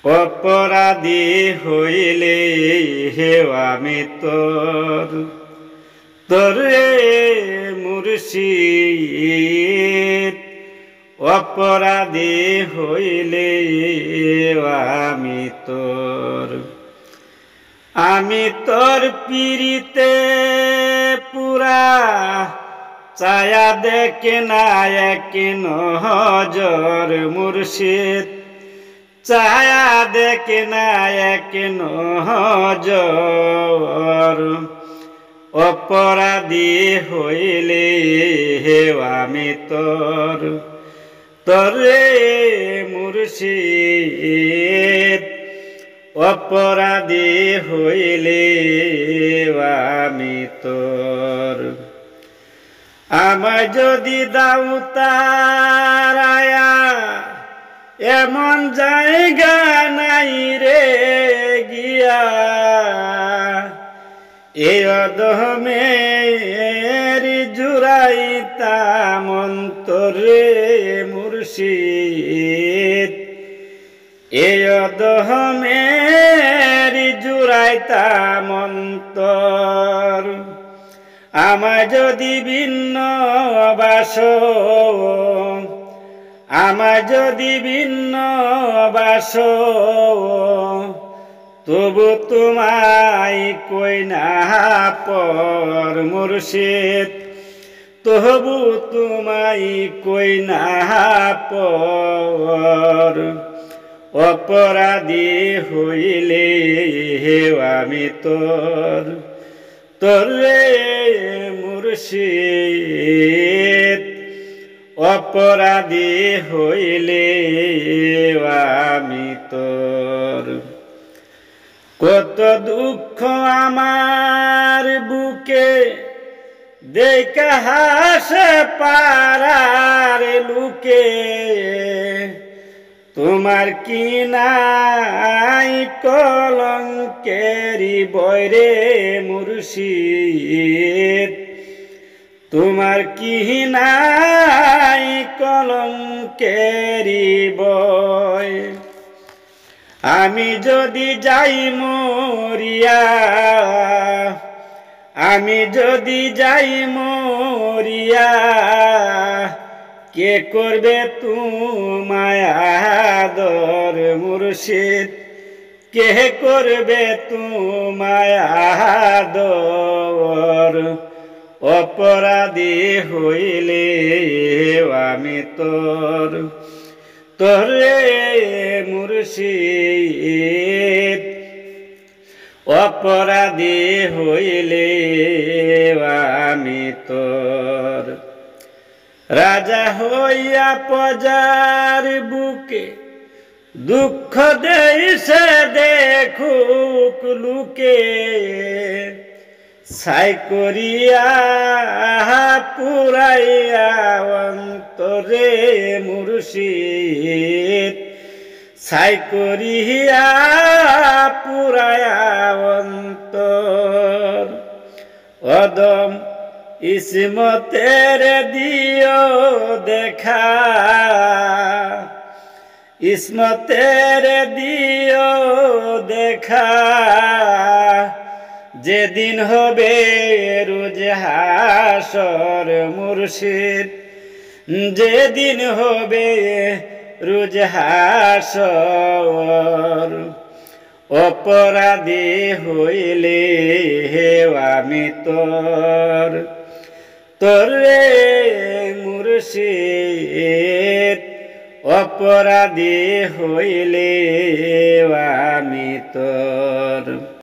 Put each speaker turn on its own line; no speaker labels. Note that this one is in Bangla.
অপরাধী হইলে হেও আমি তোরে মুর্শিদ। অপরাধী হইলে আমি তোর পিরিতে পুরা চায়া দেখে না এক নজর মুর্শিদ, চায়া দেখে না এক নজর। অপরাধী হইলে হেও আমি তোরে মুর্শিদ। অপরাধী হইলে আমি আমায় যদি দাও তারায়া, এমন জায়গা নাই রে গিয়া, এ অধমের জুড়াইতাম অন্তরে মুর্শিদ। এ অধমের জুড়াইতাম অন্তর। আমায় যদি ভিন্ন বাস, আমায় যদি ভিন্ন বাস, তবু তোমায় কই না পর মুর্শিদ, তবু তোমায় কই না পর। অপরাধী হইলে হেও আমি তোরে মুর্শিদ। অপরাধী হইলে আমি কত দুঃখ আমার বুকে দেখা হাসে পাড়ার লুকে, তোমার কি নাই কলঙ্কেরি বয়রে মুর্শিদ। তোমার কি নাই কলঙ্কেরি বয়। আমি যদি যাই মরিয়া, আমি যদি যাই মরিয়া, কে করবে তোমায় আদর মুর্শিদ, কে করবে তোমায় আদর। অপরাধী হইলে আমি তোরে মুর্শিদ। অপরাধী হইলে আমি রাজা হইয়া প্রজার বুকে দুঃখ দেইছে দেখুক লুকে, ছাই করিয়া পুরাইয়া অন্তরে মুর্শিদ, ছাই করিয়া পুরাইয়া অন্তর। অদম ইসমতের দিও দেখা, ইসমতের দিও দেখা, যেদিন হবে রোজ হাসর মুর্শিদ, যেদিন হবে রোজ হাসর। অপরাধী হইলে হেও আমি তোরে মুর্শিদ। অপরাধী হইলে আমি